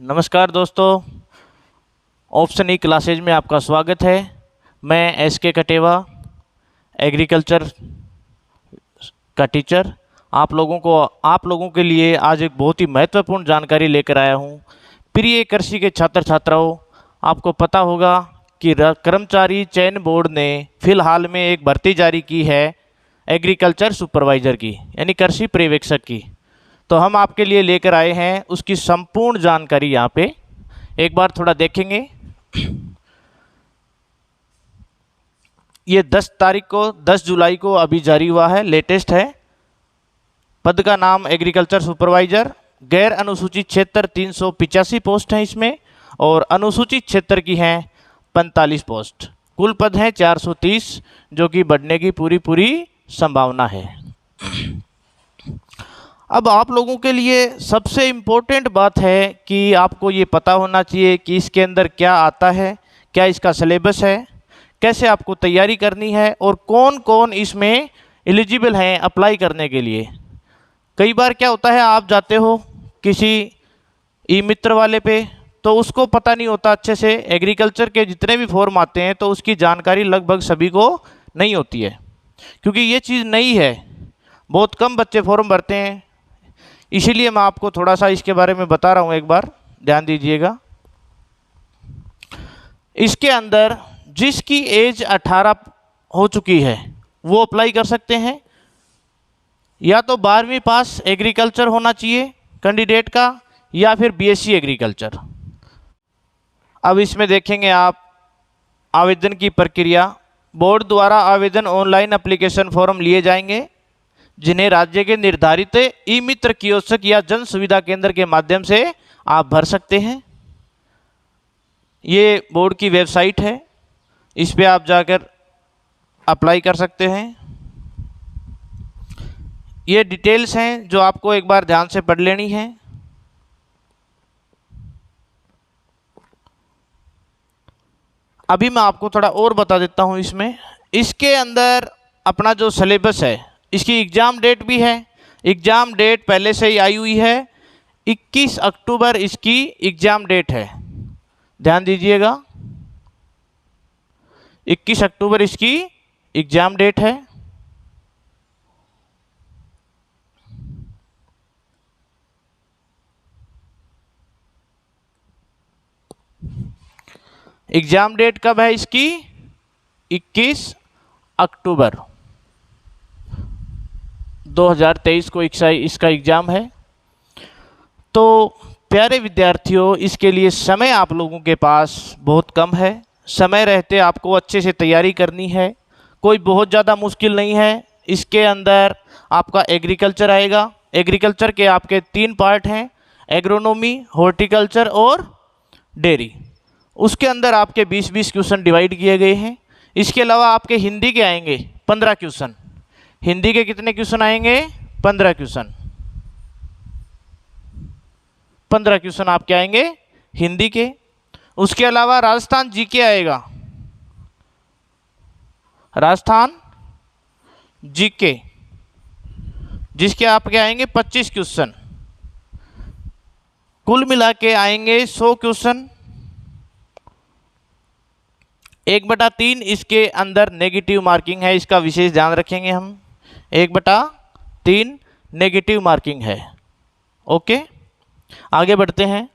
नमस्कार दोस्तों, option E classes में आपका स्वागत है। मैं एस के कटेवा, एग्रीकल्चर का टीचर, आप लोगों के लिए आज एक बहुत ही महत्वपूर्ण जानकारी लेकर आया हूं। प्रिय कृषि के छात्र छात्राओं, आपको पता होगा कि कर्मचारी चयन बोर्ड ने फिलहाल में एक भर्ती जारी की है एग्रीकल्चर सुपरवाइज़र की, यानी कृषि पर्यवेक्षक की। तो हम आपके लिए लेकर आए हैं उसकी संपूर्ण जानकारी। यहाँ पे एक बार थोड़ा देखेंगे। ये 10 जुलाई को अभी जारी हुआ है, लेटेस्ट है। पद का नाम एग्रीकल्चर सुपरवाइजर। गैर अनुसूचित क्षेत्र 385 पोस्ट हैं इसमें, और अनुसूचित क्षेत्र की हैं 45 पोस्ट। कुल पद हैं 430, जो कि बढ़ने की पूरी संभावना है। अब आप लोगों के लिए सबसे इम्पोर्टेंट बात है कि आपको ये पता होना चाहिए कि इसके अंदर क्या आता है, क्या इसका सिलेबस है, कैसे आपको तैयारी करनी है, और कौन कौन इसमें एलिजिबल हैं अप्लाई करने के लिए। कई बार क्या होता है, आप जाते हो किसी ई मित्र वाले पे, तो उसको पता नहीं होता अच्छे से एग्रीकल्चर के जितने भी फॉर्म आते हैं, तो उसकी जानकारी लगभग सभी को नहीं होती है, क्योंकि ये चीज़ नई है। बहुत कम बच्चे फॉर्म भरते हैं, इसीलिए मैं आपको थोड़ा सा इसके बारे में बता रहा हूँ। एक बार ध्यान दीजिएगा। इसके अंदर जिसकी एज 18 हो चुकी है वो अप्लाई कर सकते हैं। या तो 12वीं पास एग्रीकल्चर होना चाहिए कैंडिडेट का, या फिर बीएससी एग्रीकल्चर। अब इसमें देखेंगे आप आवेदन की प्रक्रिया। बोर्ड द्वारा आवेदन ऑनलाइन एप्लीकेशन फॉर्म लिए जाएंगे, जिन्हें राज्य के निर्धारित ई मित्र कियोस्क या जन सुविधा केंद्र के माध्यम से आप भर सकते हैं। ये बोर्ड की वेबसाइट है, इस पे आप जाकर अप्लाई कर सकते हैं। ये डिटेल्स हैं जो आपको एक बार ध्यान से पढ़ लेनी है। अभी मैं आपको थोड़ा और बता देता हूँ इसमें। इसके अंदर अपना जो सिलेबस है, इसकी एग्ज़ाम डेट भी है। एग्ज़ाम डेट पहले से ही आई हुई है, 21 अक्टूबर इसकी एग्ज़ाम डेट है। ध्यान दीजिएगा, 21 अक्टूबर इसकी एग्ज़ाम डेट है। एग्ज़ाम डेट कब है इसकी? 21 अक्टूबर 2023 को इसका एग्ज़ाम है। तो प्यारे विद्यार्थियों, इसके लिए समय आप लोगों के पास बहुत कम है। समय रहते आपको अच्छे से तैयारी करनी है, कोई बहुत ज़्यादा मुश्किल नहीं है। इसके अंदर आपका एग्रीकल्चर आएगा। एग्रीकल्चर के आपके 3 पार्ट हैं, एग्रोनॉमी, हॉर्टिकल्चर और डेयरी। उसके अंदर आपके 20-20 क्वेश्चन डिवाइड किए गए हैं। इसके अलावा आपके हिंदी के आएंगे 15 क्वेश्चन। हिंदी के कितने क्वेश्चन आएंगे? 15 क्वेश्चन। 15 क्वेश्चन आपके आएंगे हिंदी के। उसके अलावा राजस्थान जीके आएगा, राजस्थान जीके, जिसके आपके आएंगे 25 क्वेश्चन। कुल मिला के आएंगे 100 क्वेश्चन। 1/3 इसके अंदर नेगेटिव मार्किंग है, इसका विशेष ध्यान रखेंगे हम। 1/3 नेगेटिव मार्किंग है। ओके, आगे बढ़ते हैं।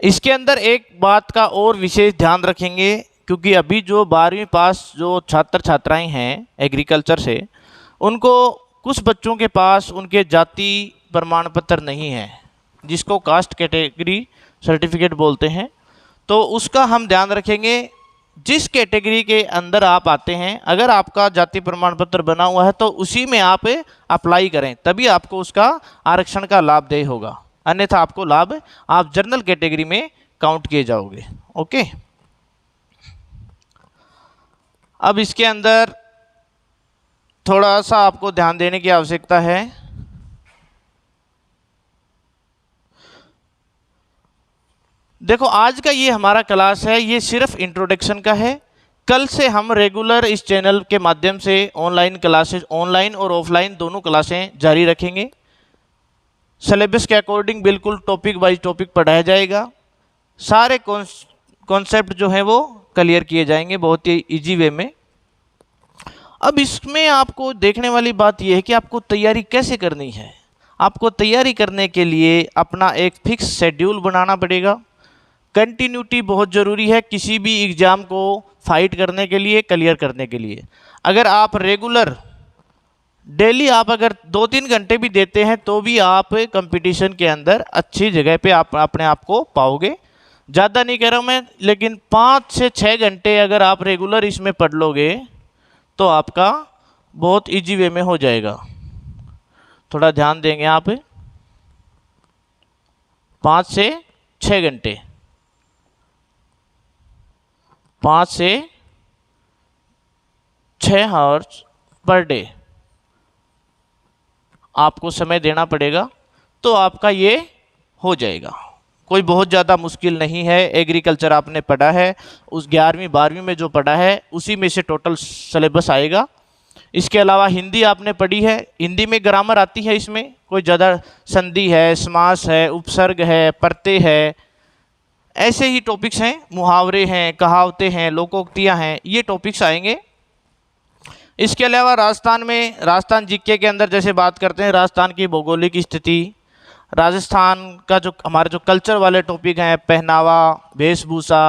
इसके अंदर एक बात का और विशेष ध्यान रखेंगे, क्योंकि अभी जो 12वीं पास जो छात्र छात्राएं हैं एग्रीकल्चर से, उनको कुछ बच्चों के पास उनके जाति प्रमाण पत्र नहीं है, जिसको कास्ट कैटेगरी सर्टिफिकेट बोलते हैं। तो उसका हम ध्यान रखेंगे। जिस कैटेगरी के अंदर आप आते हैं, अगर आपका जाति प्रमाण पत्र बना हुआ है तो उसी में आप अप्लाई करें, तभी आपको उसका आरक्षण का लाभ देय होगा। अन्यथा आपको लाभ, आप जनरल कैटेगरी में काउंट किए जाओगे। ओके, अब इसके अंदर थोड़ा सा आपको ध्यान देने की आवश्यकता है। देखो आज का ये हमारा क्लास है, ये सिर्फ इंट्रोडक्शन का है। कल से हम रेगुलर इस चैनल के माध्यम से ऑनलाइन क्लासेस, ऑनलाइन और ऑफलाइन दोनों क्लासें जारी रखेंगे। सिलेबस के अकॉर्डिंग बिल्कुल टॉपिक वाइज टॉपिक पढ़ाया जाएगा। सारे कॉन्सेप्ट जो है वो क्लियर किए जाएंगे बहुत ही इजी वे में। अब इसमें आपको देखने वाली बात यह है कि आपको तैयारी कैसे करनी है। आपको तैयारी करने के लिए अपना एक फिक्स शेड्यूल बनाना पड़ेगा। कंटिन्यूटी बहुत ज़रूरी है किसी भी एग्ज़ाम को फाइट करने के लिए, क्लियर करने के लिए। अगर आप रेगुलर डेली आप अगर 2-3 घंटे भी देते हैं तो भी आप कंपटीशन के अंदर अच्छी जगह पे आप अपने आप को पाओगे। ज़्यादा नहीं कह रहा हूँ मैं, लेकिन 5 से 6 घंटे अगर आप रेगुलर इसमें पढ़ लोगे तो आपका बहुत इजी वे में हो जाएगा। थोड़ा ध्यान देंगे आप। 5 से 6 घंटे, 5 से 6 आवर्स पर डे आपको समय देना पड़ेगा, तो आपका ये हो जाएगा। कोई बहुत ज़्यादा मुश्किल नहीं है। एग्रीकल्चर आपने पढ़ा है, उस 11वीं 12वीं में जो पढ़ा है उसी में से टोटल सिलेबस आएगा। इसके अलावा हिंदी आपने पढ़ी है, हिंदी में ग्रामर आती है। इसमें कोई ज़्यादा संधि है, समास है, उपसर्ग है, प्रत्यय है, ऐसे ही टॉपिक्स हैं। मुहावरे हैं, कहावतें हैं, लोकोक्तियाँ हैं, ये टॉपिक्स आएंगे। इसके अलावा राजस्थान जीके के अंदर जैसे बात करते हैं, राजस्थान की भौगोलिक स्थिति, राजस्थान का जो हमारे जो कल्चर वाले टॉपिक हैं, पहनावा, वेशभूषा,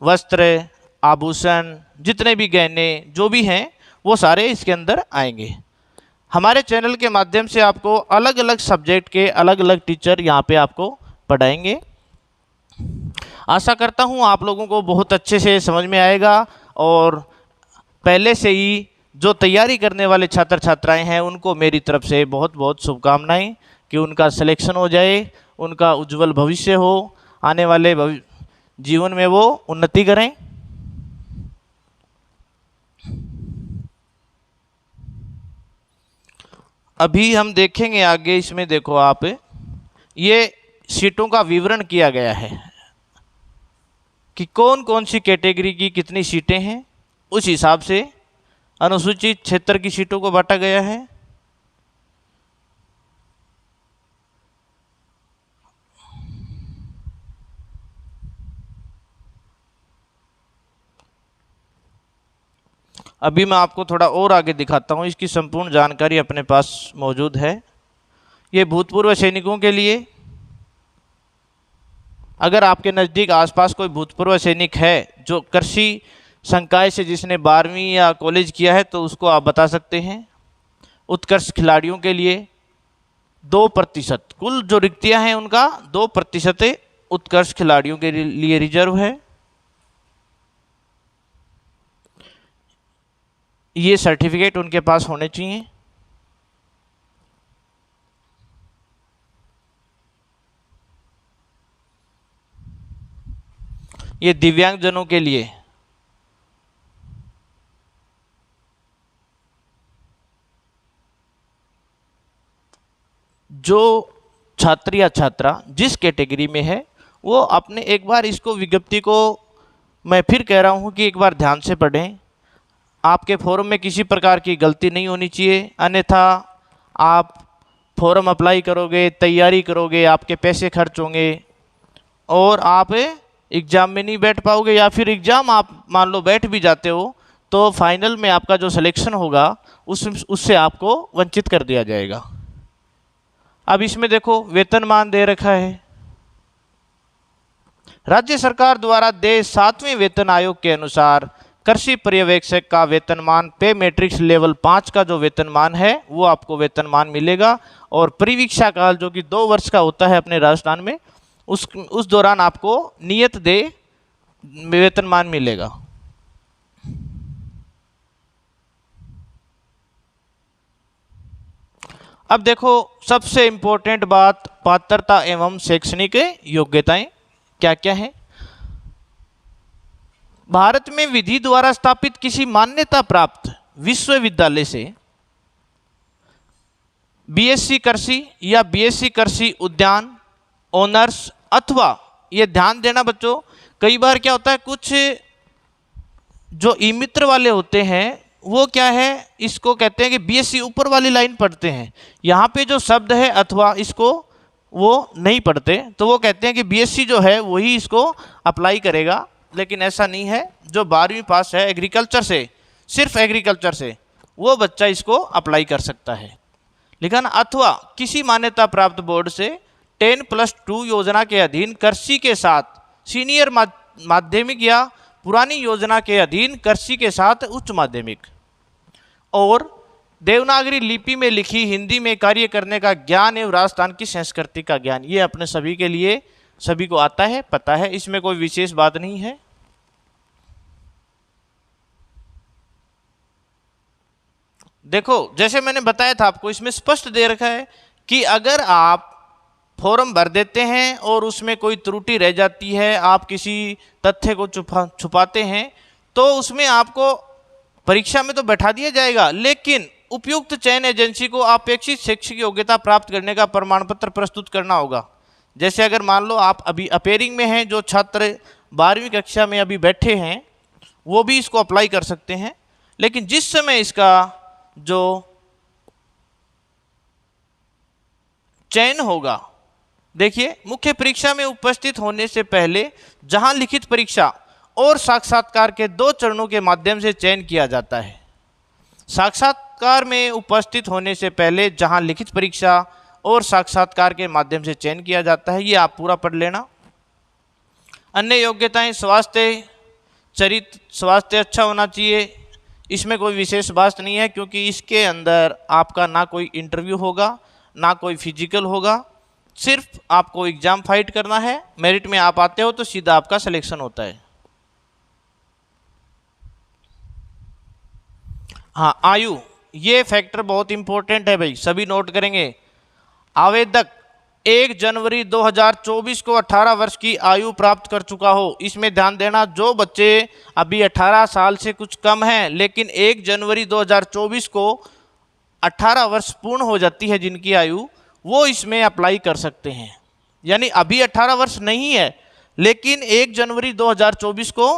वस्त्र, आभूषण, जितने भी गहने जो भी हैं वो सारे इसके अंदर आएंगे। हमारे चैनल के माध्यम से आपको अलग अलग सब्जेक्ट के अलग अलग टीचर यहाँ पे आपको पढ़ाएंगे। आशा करता हूँ आप लोगों को बहुत अच्छे से समझ में आएगा और पहले से ही जो तैयारी करने वाले छात्र छात्राएं हैं उनको मेरी तरफ से बहुत बहुत शुभकामनाएं कि उनका सिलेक्शन हो जाए, उनका उज्जवल भविष्य हो, आने वाले जीवन में वो उन्नति करें। अभी हम देखेंगे आगे। इसमें देखो आप, ये सीटों का विवरण किया गया है कि कौन कौन सी कैटेगरी की कितनी सीटें हैं। उस हिसाब से अनुसूचित क्षेत्र की सीटों को बांटा गया है। अभी मैं आपको थोड़ा और आगे दिखाता हूँ, इसकी संपूर्ण जानकारी अपने पास मौजूद है। ये भूतपूर्व सैनिकों के लिए, अगर आपके नज़दीक आसपास कोई भूतपूर्व सैनिक है जो कृषि संकाय से जिसने 12वीं या कॉलेज किया है तो उसको आप बता सकते हैं। उत्कर्ष खिलाड़ियों के लिए 2%, कुल जो रिक्तियां हैं उनका 2% उत्कर्ष खिलाड़ियों के लिए रिजर्व है। ये सर्टिफिकेट उनके पास होने चाहिए। ये दिव्यांगजनों के लिए, जो छात्र या छात्रा जिस कैटेगरी में है वो अपने एक बार इसको विज्ञप्ति को मैं फिर कह रहा हूँ कि एक बार ध्यान से पढ़ें। आपके फॉर्म में किसी प्रकार की गलती नहीं होनी चाहिए, अन्यथा आप फॉर्म अप्लाई करोगे, तैयारी करोगे, आपके पैसे खर्च होंगे और आप एग्ज़ाम में नहीं बैठ पाओगे, या फिर एग्ज़ाम आप मान लो बैठ भी जाते हो तो फाइनल में आपका जो सिलेक्शन होगा उससे आपको वंचित कर दिया जाएगा। अब इसमें देखो वेतनमान दे रखा है। राज्य सरकार द्वारा देय 7वें वेतन आयोग के अनुसार कृषि पर्यवेक्षक का वेतनमान पे मैट्रिक्स लेवल 5 का जो वेतनमान है वो आपको वेतनमान मिलेगा। और परिवीक्षा काल जो कि 2 वर्ष का होता है अपने राजस्थान में, उस दौरान आपको नियत देय वेतनमान मिलेगा। अब देखो सबसे इंपॉर्टेंट बात, पात्रता एवं शैक्षणिक योग्यताएं क्या क्या है। भारत में विधि द्वारा स्थापित किसी मान्यता प्राप्त विश्वविद्यालय से बीएससी कृषि या बीएससी कृषि उद्यान ऑनर्स अथवा ये ध्यान देना बच्चों, कई बार क्या होता है, कुछ जो ई मित्र वाले होते हैं वो क्या है, इसको कहते हैं कि बीएससी ऊपर वाली लाइन पढ़ते हैं, यहाँ पे जो शब्द है अथवा इसको वो नहीं पढ़ते, तो वो कहते हैं कि बीएससी जो है वही इसको अप्लाई करेगा। लेकिन ऐसा नहीं है। जो 12वीं पास है एग्रीकल्चर से, सिर्फ एग्रीकल्चर से, वो बच्चा इसको अप्लाई कर सकता है। लेकिन अथवा किसी मान्यता प्राप्त बोर्ड से 10+2 योजना के अधीन कृषि के साथ सीनियर माध्यमिक या पुरानी योजना के अधीन कृषि के साथ उच्च माध्यमिक, और देवनागरी लिपि में लिखी हिंदी में कार्य करने का ज्ञान एवं राजस्थान की संस्कृति का ज्ञान, ये अपने सभी के लिए, सभी को आता है, पता है, इसमें कोई विशेष बात नहीं है। देखो जैसे मैंने बताया था आपको, इसमें स्पष्ट दे रखा है कि अगर आप फॉर्म भर देते हैं और उसमें कोई त्रुटि रह जाती है, आप किसी तथ्य को छुपाते हैं, तो उसमें आपको परीक्षा में तो बैठा दिया जाएगा, लेकिन उपयुक्त चयन एजेंसी को अपेक्षित शैक्षिक योग्यता प्राप्त करने का प्रमाण पत्र प्रस्तुत करना होगा। जैसे अगर मान लो आप अभी अपेयरिंग में हैं, जो छात्र 12वीं कक्षा में अभी बैठे हैं वो भी इसको अप्लाई कर सकते हैं। लेकिन जिस समय इसका जो चयन होगा, देखिए मुख्य परीक्षा में उपस्थित होने से पहले जहां लिखित परीक्षा और साक्षात्कार के 2 चरणों के माध्यम से चयन किया जाता है। साक्षात्कार में उपस्थित होने से पहले जहां लिखित परीक्षा और साक्षात्कार के माध्यम से चयन किया जाता है, ये आप पूरा पढ़ लेना। अन्य योग्यताएं, स्वास्थ्य, चरित्र, स्वास्थ्य अच्छा होना चाहिए, इसमें कोई विशेष बात नहीं है, क्योंकि इसके अंदर आपका ना कोई इंटरव्यू होगा ना कोई फिजिकल होगा, सिर्फ आपको एग्जाम फाइट करना है। मेरिट में आप आते हो तो सीधा आपका सिलेक्शन होता है। हाँ, आयु, ये फैक्टर बहुत इंपॉर्टेंट है भाई, सभी नोट करेंगे। आवेदक 1 जनवरी 2024 को 18 वर्ष की आयु प्राप्त कर चुका हो। इसमें ध्यान देना, जो बच्चे अभी 18 साल से कुछ कम हैं लेकिन 1 जनवरी 2024 को 18 वर्ष पूर्ण हो जाती है जिनकी आयु, वो इसमें अप्लाई कर सकते हैं। यानी अभी 18 वर्ष नहीं है, लेकिन 1 जनवरी 2024 को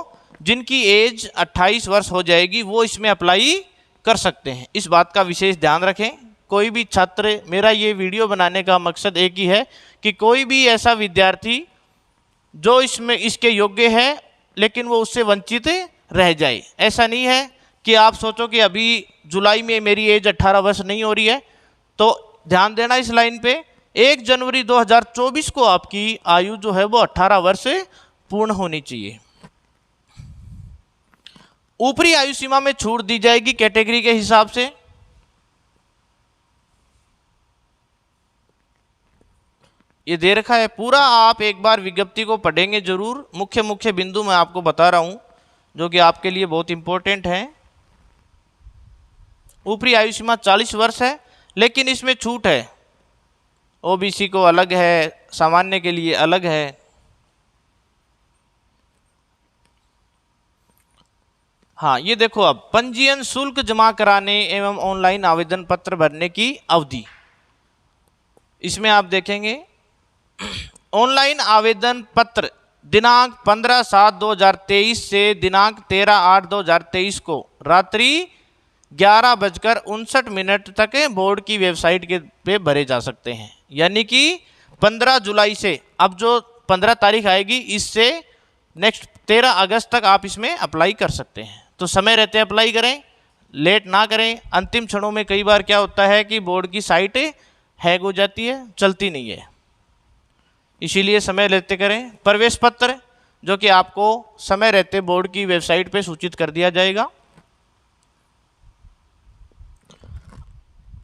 जिनकी एज 28 वर्ष हो जाएगी वो इसमें अप्लाई कर सकते हैं। इस बात का विशेष ध्यान रखें। कोई भी छात्र, मेरा ये वीडियो बनाने का मकसद एक ही है कि कोई भी ऐसा विद्यार्थी जो इसमें इसके योग्य है लेकिन वो उससे वंचित रह जाए। ऐसा नहीं है कि आप सोचो कि अभी जुलाई में मेरी एज 18 वर्ष नहीं हो रही है, तो ध्यान देना इस लाइन पे, 1 जनवरी 2024 को आपकी आयु जो है वो 18 वर्ष पूर्ण होनी चाहिए। ऊपरी आयु सीमा में छूट दी जाएगी कैटेगरी के हिसाब से। ये दे रखा है पूरा, आप एक बार विज्ञप्ति को पढ़ेंगे जरूर। मुख्य मुख्य बिंदु मैं आपको बता रहा हूं जो कि आपके लिए बहुत इंपॉर्टेंट है। ऊपरी आयु सीमा 40 वर्ष है, लेकिन इसमें छूट है। ओबीसी को अलग है, सामान्य के लिए अलग है। हाँ, ये देखो, अब पंजीयन शुल्क जमा कराने एवं ऑनलाइन आवेदन पत्र भरने की अवधि, इसमें आप देखेंगे ऑनलाइन आवेदन पत्र दिनांक 15/7/2023 से दिनांक 13/8/2023 को रात्रि 11:59 तक बोर्ड की वेबसाइट के पे भरे जा सकते हैं। यानी कि 15 जुलाई से, अब जो 15 तारीख आएगी, इससे नेक्स्ट 13 अगस्त तक आप इसमें अप्लाई कर सकते हैं। तो समय रहते अप्लाई करें, लेट ना करें। अंतिम क्षणों में कई बार क्या होता है कि बोर्ड की साइट हैंग हो जाती है, चलती नहीं है, इसीलिए समय लेते करें। प्रवेश पत्र जो कि आपको समय रहते बोर्ड की वेबसाइट पे सूचित कर दिया जाएगा।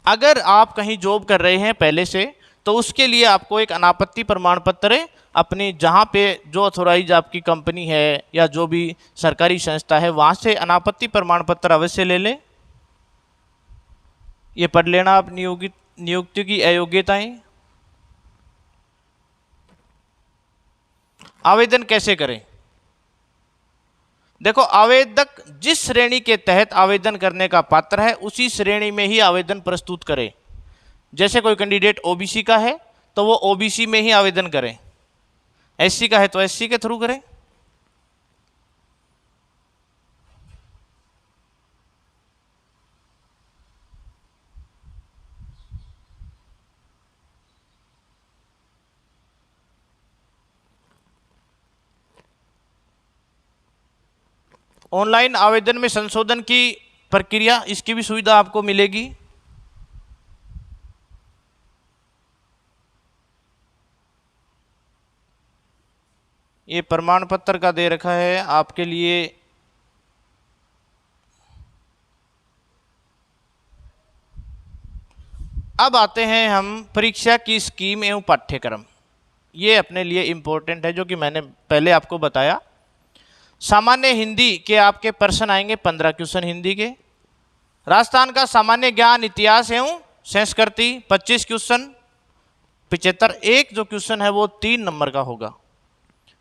अगर आप कहीं जॉब कर रहे हैं पहले से, तो उसके लिए आपको एक अनापत्ति प्रमाण पत्र अपनी जहाँ पे जो अथोराइज आपकी कंपनी है या जो भी सरकारी संस्था है वहाँ से अनापत्ति प्रमाण पत्र अवश्य ले लें। ये पढ़ लेना आप, नियुक्ति की अयोग्यताएं। आवेदन कैसे करें? देखो, आवेदक जिस श्रेणी के तहत आवेदन करने का पात्र है उसी श्रेणी में ही आवेदन प्रस्तुत करें। जैसे कोई कैंडिडेट ओबीसी का है तो वो ओबीसी में ही आवेदन करें। SC का है तो SC के थ्रू करें। ऑनलाइन आवेदन में संशोधन की प्रक्रिया, इसकी भी सुविधा आपको मिलेगी। ये प्रमाण पत्र का दे रखा है आपके लिए। अब आते हैं हम परीक्षा की स्कीम एवं पाठ्यक्रम। ये अपने लिए इम्पोर्टेंट है, जो कि मैंने पहले आपको बताया। सामान्य हिंदी के आपके प्रश्न आएंगे 15 क्वेश्चन हिंदी के। राजस्थान का सामान्य ज्ञान, इतिहास एवं संस्कृति 25 क्वेश्चन 75। एक जो क्वेश्चन है वो 3 नंबर का होगा।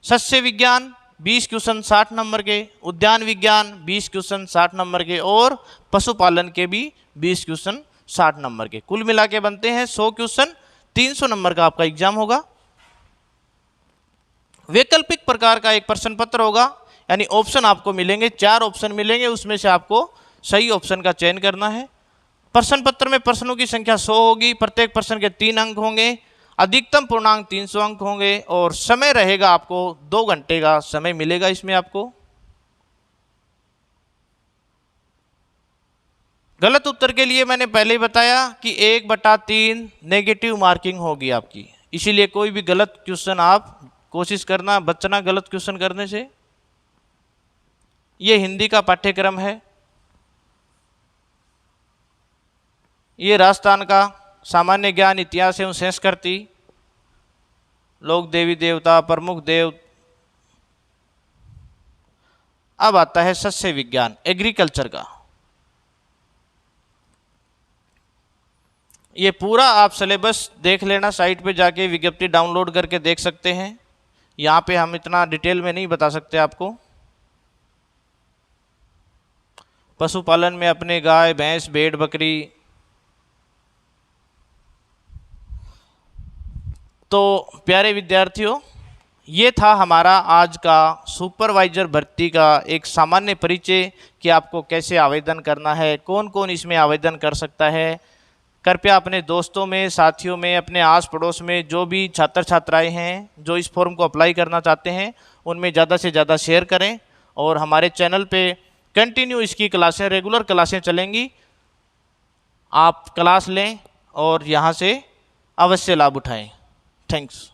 सस्य विज्ञान 20 क्वेश्चन 60 नंबर के, उद्यान विज्ञान 20 क्वेश्चन 60 नंबर के, और पशुपालन के भी 20 क्वेश्चन 60 नंबर के। कुल मिला के बनते हैं 100 क्वेश्चन, 300 नंबर का आपका एग्जाम होगा। वैकल्पिक प्रकार का एक प्रश्न पत्र होगा, यानी ऑप्शन आपको मिलेंगे, 4 ऑप्शन मिलेंगे, उसमें से आपको सही ऑप्शन का चयन करना है। प्रश्न पत्र में प्रश्नों की संख्या 100 होगी, प्रत्येक प्रश्न के 3 अंक होंगे, अधिकतम पूर्णांक 300 अंक होंगे, और समय रहेगा आपको 2 घंटे का समय मिलेगा इसमें आपको। गलत उत्तर के लिए मैंने पहले ही बताया कि 1/3 नेगेटिव मार्किंग होगी आपकी, इसीलिए कोई भी गलत क्वेश्चन आप कोशिश करना बचना गलत क्वेश्चन करने से। ये हिंदी का पाठ्यक्रम है। ये राजस्थान का सामान्य ज्ञान, इतिहास एवं संस्कृति, लोक देवी देवता, प्रमुख देव। अब आता है सस्य विज्ञान, एग्रीकल्चर का। ये पूरा आप सिलेबस देख लेना, साइट पे जाके विज्ञप्ति डाउनलोड करके देख सकते हैं। यहाँ पे हम इतना डिटेल में नहीं बता सकते आपको। पशुपालन में अपने गाय, भैंस, भेड़, बकरी। तो प्यारे विद्यार्थियों, ये था हमारा आज का सुपरवाइजर भर्ती का एक सामान्य परिचय कि आपको कैसे आवेदन करना है, कौन कौन इसमें आवेदन कर सकता है। कृपया अपने दोस्तों में, साथियों में, अपने आस पड़ोस में जो भी छात्र छात्राएं हैं जो इस फॉर्म को अप्लाई करना चाहते हैं, उनमें ज़्यादा से ज़्यादा शेयर करें। और हमारे चैनल पे कंटिन्यू इसकी क्लासें, रेगुलर क्लासें चलेंगी। आप क्लास लें और यहाँ से अवश्य लाभ उठाएं। थैंक्स।